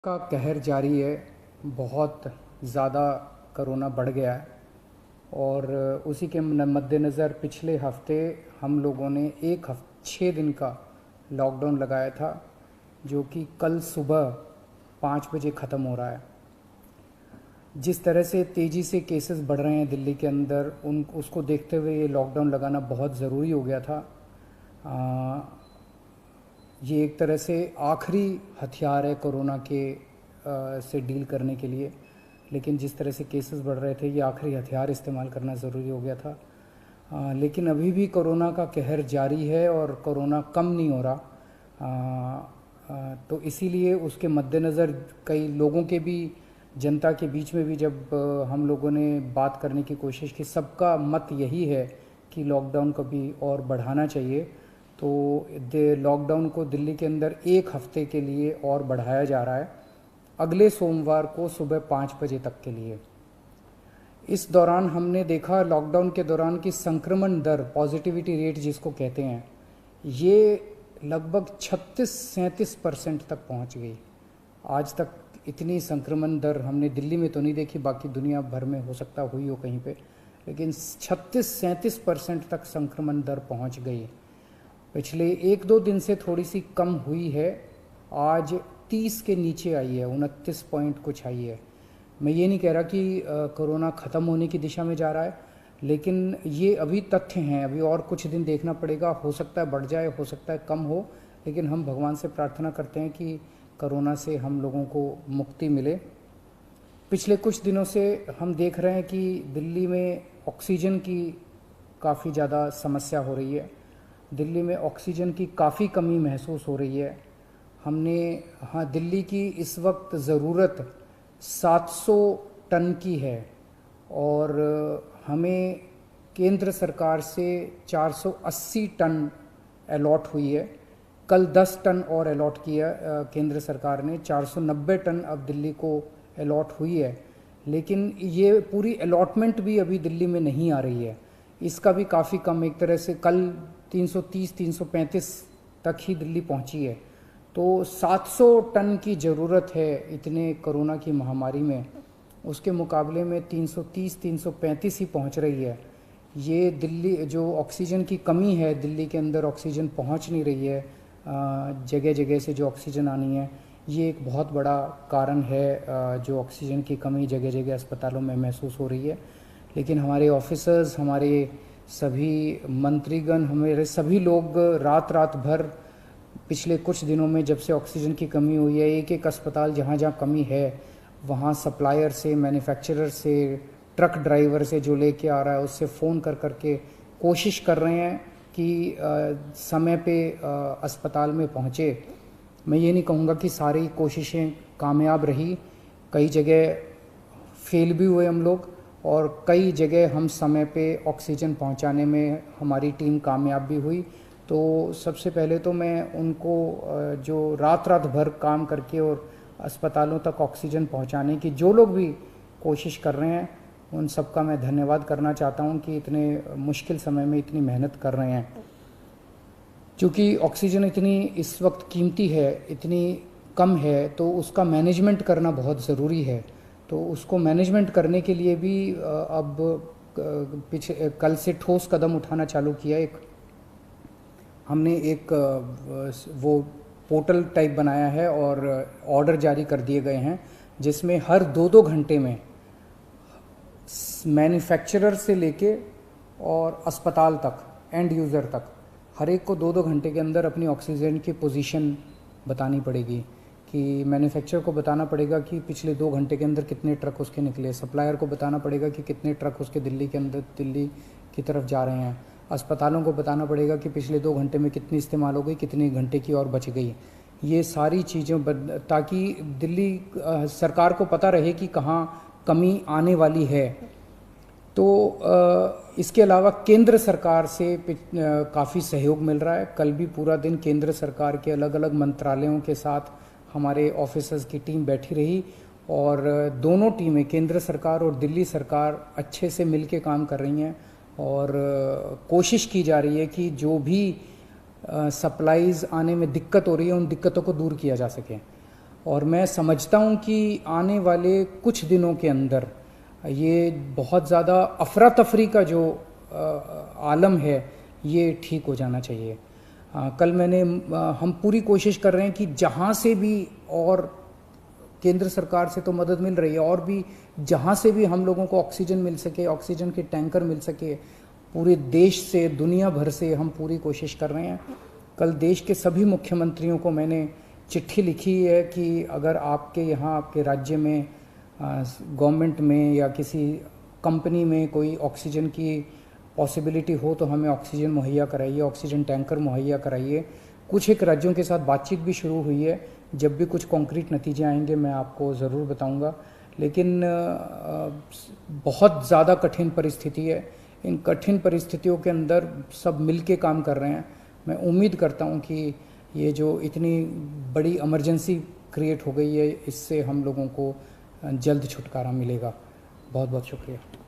का कहर जारी है। बहुत ज़्यादा कोरोना बढ़ गया है और उसी के मद्देनज़र पिछले हफ्ते हम लोगों ने 6 दिन का लॉकडाउन लगाया था, जो कि कल सुबह 5 बजे ख़त्म हो रहा है। जिस तरह से तेज़ी से केसेस बढ़ रहे हैं दिल्ली के अंदर, उसको देखते हुए ये लॉकडाउन लगाना बहुत ज़रूरी हो गया था। ये एक तरह से आखिरी हथियार है कोरोना के से डील करने के लिए, लेकिन जिस तरह से केसेस बढ़ रहे थे, ये आखिरी हथियार इस्तेमाल करना ज़रूरी हो गया था। लेकिन अभी भी कोरोना का कहर जारी है और कोरोना कम नहीं हो रहा। तो इसीलिए उसके मद्देनज़र कई लोगों के भी, जनता के बीच में भी जब हम लोगों ने बात करने की कोशिश की, सबका मत यही है कि लॉकडाउन को भी और बढ़ाना चाहिए। तो लॉकडाउन को दिल्ली के अंदर 1 हफ्ते के लिए और बढ़ाया जा रहा है, अगले सोमवार को सुबह 5 बजे तक के लिए। इस दौरान हमने देखा, लॉकडाउन के दौरान की संक्रमण दर, पॉजिटिविटी रेट जिसको कहते हैं, ये लगभग 36-37% तक पहुंच गई। आज तक इतनी संक्रमण दर हमने दिल्ली में तो नहीं देखी, बाकी दुनिया भर में हो सकता हुई हो कहीं पे, लेकिन 36-37% तक संक्रमण दर पहुंच गई। पिछले 1-2 दिन से थोड़ी सी कम हुई है, आज 30 के नीचे आई है, 29 पॉइंट कुछ आई है। मैं ये नहीं कह रहा कि कोरोना ख़त्म होने की दिशा में जा रहा है, लेकिन ये अभी तथ्य हैं, अभी और कुछ दिन देखना पड़ेगा। हो सकता है बढ़ जाए, हो सकता है कम हो, लेकिन हम भगवान से प्रार्थना करते हैं कि कोरोना से हम लोगों को मुक्ति मिले। पिछले कुछ दिनों से हम देख रहे हैं कि दिल्ली में ऑक्सीजन की काफ़ी ज़्यादा समस्या हो रही है। दिल्ली में ऑक्सीजन की काफ़ी कमी महसूस हो रही है। दिल्ली की इस वक्त ज़रूरत 700 टन की है और हमें केंद्र सरकार से 480 टन अलॉट हुई है। कल 10 टन और अलॉट किया केंद्र सरकार ने, 490 टन अब दिल्ली को अलॉट हुई है। लेकिन ये पूरी अलॉटमेंट भी अभी दिल्ली में नहीं आ रही है, इसका भी काफ़ी कम, एक तरह से कल 330-335 तक ही दिल्ली पहुंची है। तो 700 टन की ज़रूरत है इतने कोरोना की महामारी में, उसके मुकाबले में 330-335 ही पहुंच रही है। ये दिल्ली जो ऑक्सीजन की कमी है, दिल्ली के अंदर ऑक्सीजन पहुंच नहीं रही है, जगह जगह से जो ऑक्सीजन आनी है, ये एक बहुत बड़ा कारण है जो ऑक्सीजन की कमी जगह जगह अस्पतालों में महसूस हो रही है। लेकिन हमारे ऑफिसर्स, हमारे सभी मंत्रीगण, हमारे सभी लोग रात रात भर पिछले कुछ दिनों में, जब से ऑक्सीजन की कमी हुई है, एक एक अस्पताल जहाँ जहाँ कमी है वहाँ सप्लायर से, मैन्युफैक्चरर से, ट्रक ड्राइवर से जो लेके आ रहा है उससे फ़ोन कर करके कोशिश कर रहे हैं कि समय पे अस्पताल में पहुँचे। मैं ये नहीं कहूँगा कि सारी कोशिशें कामयाब रही, कई जगह फेल भी हुए हम लोग, और कई जगह हम समय पे ऑक्सीजन पहुंचाने में हमारी टीम कामयाब भी हुई। तो सबसे पहले तो मैं उनको जो रात रात भर काम करके और अस्पतालों तक ऑक्सीजन पहुंचाने की जो लोग भी कोशिश कर रहे हैं, उन सबका मैं धन्यवाद करना चाहता हूं कि इतने मुश्किल समय में इतनी मेहनत कर रहे हैं। क्योंकि ऑक्सीजन इतनी इस वक्त कीमती है, इतनी कम है, तो उसका मैनेजमेंट करना बहुत ज़रूरी है। तो उसको मैनेजमेंट करने के लिए भी अब कल से ठोस कदम उठाना चालू किया। हमने एक वो पोर्टल टाइप बनाया है और ऑर्डर जारी कर दिए गए हैं, जिसमें हर 2-2 घंटे में मैन्युफैक्चरर से लेके और अस्पताल तक, एंड यूज़र तक, हर एक को 2-2 घंटे के अंदर अपनी ऑक्सीजन की पोजीशन बतानी पड़ेगी। कि मैन्युफैक्चरर को बताना पड़ेगा कि पिछले 2 घंटे के अंदर कितने ट्रक उसके निकले, सप्लायर को बताना पड़ेगा कि कितने ट्रक उसके दिल्ली के अंदर, दिल्ली की तरफ जा रहे हैं, अस्पतालों को बताना पड़ेगा कि पिछले 2 घंटे में कितनी इस्तेमाल हो गई, कितने घंटे की और बच गई। ये सारी चीज़ें ताकि दिल्ली सरकार को पता रहे कि कहाँ कमी आने वाली है। तो इसके अलावा केंद्र सरकार से काफ़ी सहयोग मिल रहा है। कल भी पूरा दिन केंद्र सरकार के अलग अलग मंत्रालयों के साथ हमारे ऑफिसर्स की टीम बैठी रही और दोनों टीमें, केंद्र सरकार और दिल्ली सरकार, अच्छे से मिलके काम कर रही हैं और कोशिश की जा रही है कि जो भी सप्लाईज़ आने में दिक्कत हो रही है, उन दिक्कतों को दूर किया जा सके। और मैं समझता हूँ कि आने वाले कुछ दिनों के अंदर ये बहुत ज़्यादा अफरा तफरी का जो आलम है ये ठीक हो जाना चाहिए। कल हम पूरी कोशिश कर रहे हैं कि जहाँ से भी, और केंद्र सरकार से तो मदद मिल रही है, और भी जहाँ से भी हम लोगों को ऑक्सीजन मिल सके, ऑक्सीजन के टैंकर मिल सके, पूरे देश से, दुनिया भर से हम पूरी कोशिश कर रहे हैं। कल देश के सभी मुख्यमंत्रियों को मैंने चिट्ठी लिखी है कि अगर आपके यहाँ, आपके राज्य में, गवर्नमेंट में या किसी कंपनी में कोई ऑक्सीजन की पॉसिबिलिटी हो तो हमें ऑक्सीजन मुहैया कराइए, ऑक्सीजन टैंकर मुहैया कराइए। कुछ एक राज्यों के साथ बातचीत भी शुरू हुई है। जब भी कुछ कॉन्क्रीट नतीजे आएंगे मैं आपको ज़रूर बताऊंगा। लेकिन बहुत ज़्यादा कठिन परिस्थिति है। इन कठिन परिस्थितियों के अंदर सब मिल के काम कर रहे हैं। मैं उम्मीद करता हूं कि ये जो इतनी बड़ी इमरजेंसी क्रिएट हो गई है, इससे हम लोगों को जल्द छुटकारा मिलेगा। बहुत बहुत शुक्रिया।